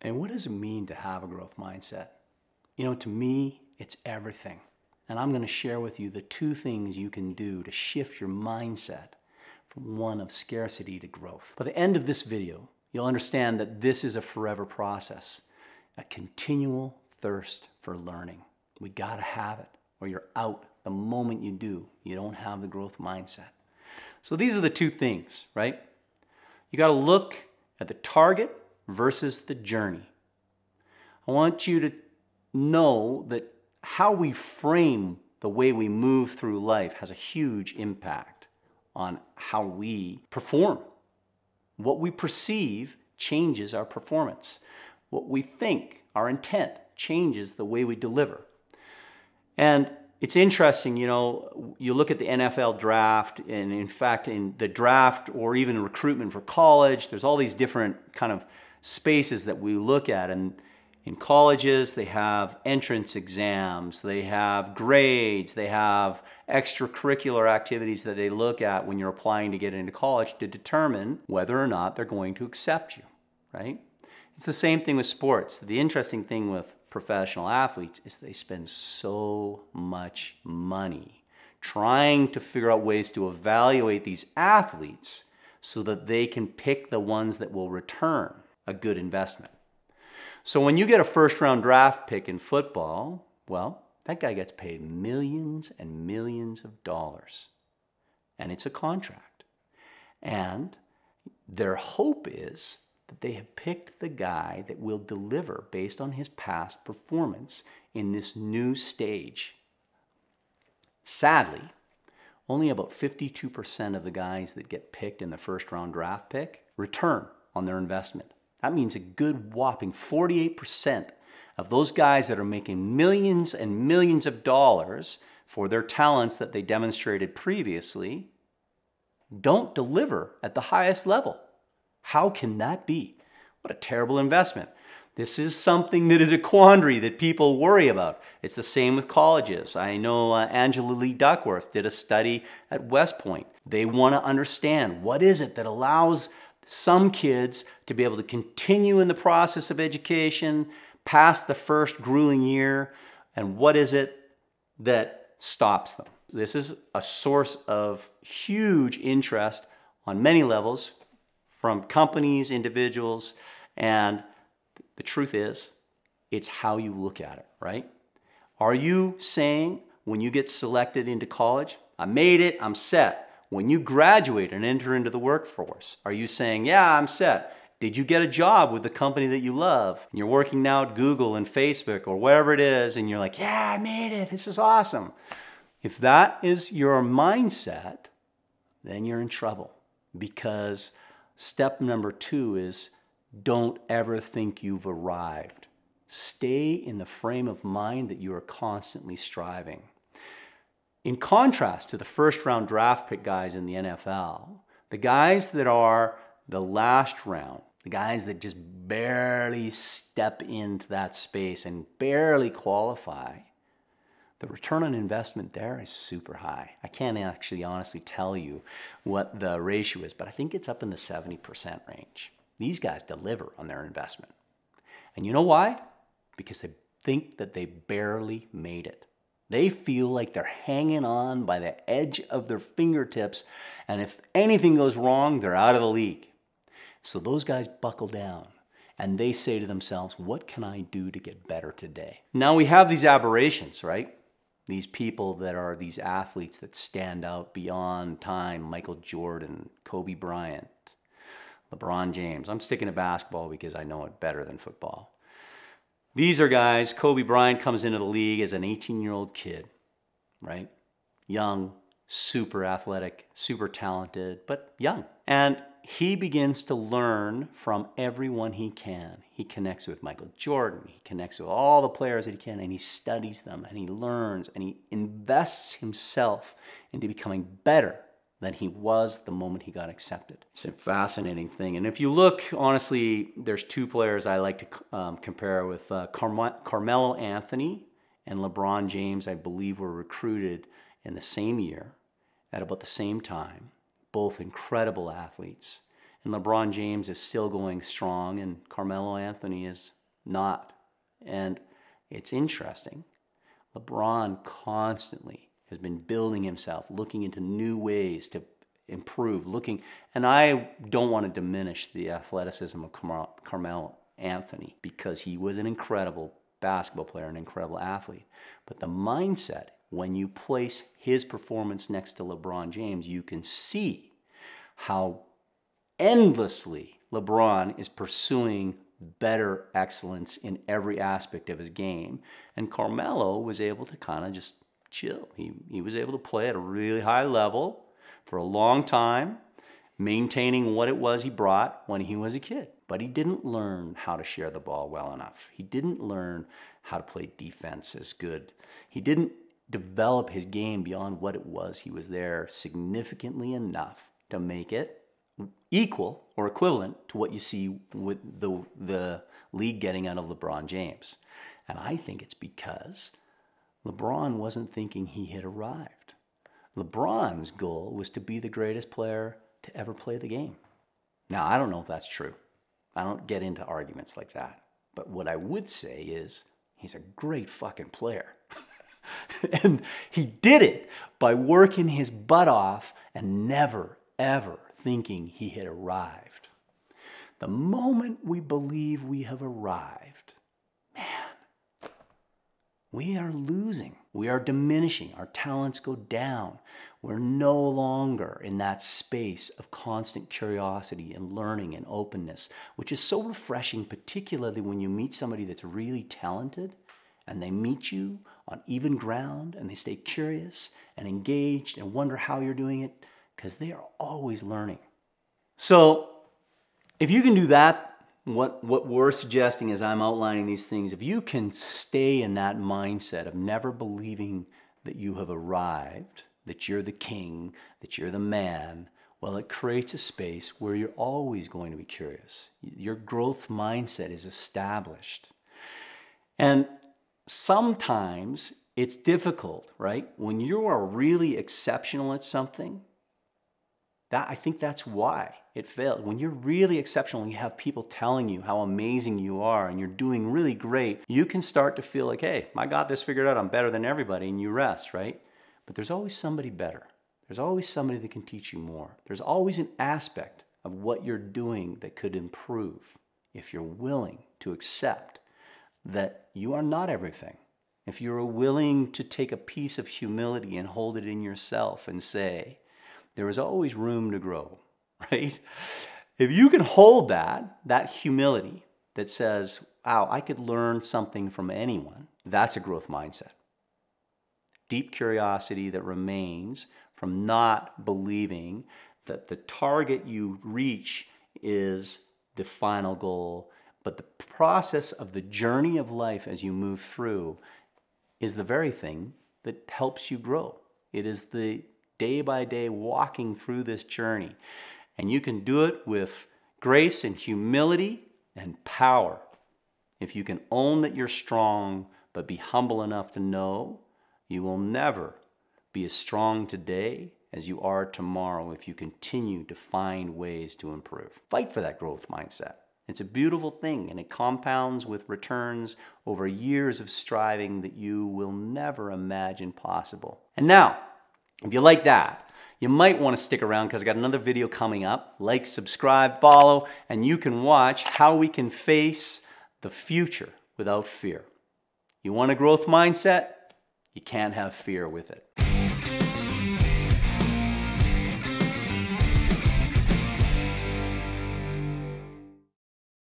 And what does it mean to have a growth mindset? You know, to me, it's everything. And I'm going to share with you the 2 things you can do to shift your mindset from one of scarcity to growth. By the end of this video, you'll understand that this is a forever process, a continual thirst for learning. We got to have it, or you're out the moment you do. You don't have the growth mindset. So these are the 2 things, right? You got to look at the target versus the journey. I want you to know that how we frame the way we move through life has a huge impact on how we perform. What we perceive changes our performance. What we think, our intent, changes the way we deliver. And it's interesting, you know, you look at the NFL draft, and in fact, in the draft or even recruitment for college, there's all these different kind of spaces that we look at. And in colleges, they have entrance exams, they have grades, they have extracurricular activities that they look at when you're applying to get into college to determine whether or not they're going to accept you, right? It's the same thing with sports. The interesting thing with professional athletes is they spend so much money trying to figure out ways to evaluate these athletes so that they can pick the ones that will return a good investment. So when you get a first-round draft pick in football, well, that guy gets paid millions and millions of dollars. And it's a contract. And their hope is that they have picked the guy that will deliver based on his past performance in this new stage. Sadly, only about 52% of the guys that get picked in the first-round draft pick return on their investment. That means a good whopping 48% of those guys that are making millions and millions of dollars for their talents that they demonstrated previously don't deliver at the highest level. How can that be? What a terrible investment. This is something that is a quandary that people worry about. It's the same with colleges. I know Angela Lee Duckworth did a study at West Point. They want to understand what is it that allows some kids to be able to continue in the process of education past the first grueling year, and what is it that stops them. This is a source of huge interest on many levels from companies, individuals, and the truth is, it's how you look at it, right? Are you saying when you get selected into college, I made it, I'm set? When you graduate and enter into the workforce, are you saying, yeah, I'm set? Did you get a job with the company that you love? And you're working now at Google and Facebook or wherever it is, and you're like, yeah, I made it, this is awesome. If that is your mindset, then you're in trouble, because step number 2 is don't ever think you've arrived. Stay in the frame of mind that you are constantly striving. In contrast to the first-round draft pick guys in the NFL, the guys that are the last round, the guys that just barely step into that space and barely qualify, the return on investment there is super high. I can't actually honestly tell you what the ratio is, but I think it's up in the 70% range. These guys deliver on their investment. And you know why? Because they think that they barely made it. They feel like they're hanging on by the edge of their fingertips, and if anything goes wrong, they're out of the league. So those guys buckle down, and they say to themselves, what can I do to get better today? Now we have these aberrations, right? These people that are these athletes that stand out beyond time, Michael Jordan, Kobe Bryant, LeBron James. I'm sticking to basketball because I know it better than football. These are guys, Kobe Bryant comes into the league as an 18-year-old kid, right? Young, super athletic, super talented, but young. And he begins to learn from everyone he can. He connects with Michael Jordan, he connects with all the players that he can, and he studies them, and he learns, and he invests himself into becoming better than he was the moment he got accepted. It's a fascinating thing. And if you look, honestly, there's 2 players I like to compare with. Carmelo Anthony and LeBron James, I believe, were recruited in the same year at about the same time. Both incredible athletes. And LeBron James is still going strong, and Carmelo Anthony is not. And it's interesting. LeBron constantly has been building himself, looking into new ways to improve, and I don't want to diminish the athleticism of Carmelo Anthony, because he was an incredible basketball player, an incredible athlete. But the mindset, when you place his performance next to LeBron James, you can see how endlessly LeBron is pursuing better excellence in every aspect of his game. And Carmelo was able to kind of just chill. He was able to play at a really high level for a long time, maintaining what it was he brought when he was a kid. But he didn't learn how to share the ball well enough. He didn't learn how to play defense as good. He didn't develop his game beyond what it was. He was there significantly enough to make it equal or equivalent to what you see with the league getting out of LeBron James. And I think it's because LeBron wasn't thinking he had arrived. LeBron's goal was to be the greatest player to ever play the game. Now, I don't know if that's true. I don't get into arguments like that. But what I would say is he's a great fucking player. And he did it by working his butt off and never, ever thinking he had arrived. The moment we believe we have arrived, man, we are losing. We are diminishing. Our talents go down. We're no longer in that space of constant curiosity and learning and openness, which is so refreshing, particularly when you meet somebody that's really talented and they meet you on even ground and they stay curious and engaged and wonder how you're doing it, because they are always learning. So if you can do that, what we're suggesting as I'm outlining these things, if you can stay in that mindset of never believing that you have arrived, that you're the king, that you're the man, well, it creates a space where you're always going to be curious. Your growth mindset is established. And sometimes it's difficult, right? When you are really exceptional at something, I think that's why it failed. When you're really exceptional and you have people telling you how amazing you are and you're doing really great, you can start to feel like, hey, I got this figured out. I'm better than everybody, and you rest, right? But there's always somebody better. There's always somebody that can teach you more. There's always an aspect of what you're doing that could improve if you're willing to accept that you are not everything. If you're willing to take a piece of humility and hold it in yourself and say, there is always room to grow, right? If you can hold that humility that says, wow, I could learn something from anyone, that's a growth mindset. Deep curiosity that remains from not believing that the target you reach is the final goal, but the process of the journey of life as you move through is the very thing that helps you grow. It is the day by day walking through this journey. And you can do it with grace and humility and power. If you can own that you're strong, but be humble enough to know you will never be as strong today as you are tomorrow if you continue to find ways to improve. Fight for that growth mindset. It's a beautiful thing, and it compounds with returns over years of striving that you will never imagine possible. And now, if you like that, you might want to stick around because I got another video coming up. Like, subscribe, follow, and you can watch how we can face the future without fear. You want a growth mindset? You can't have fear with it.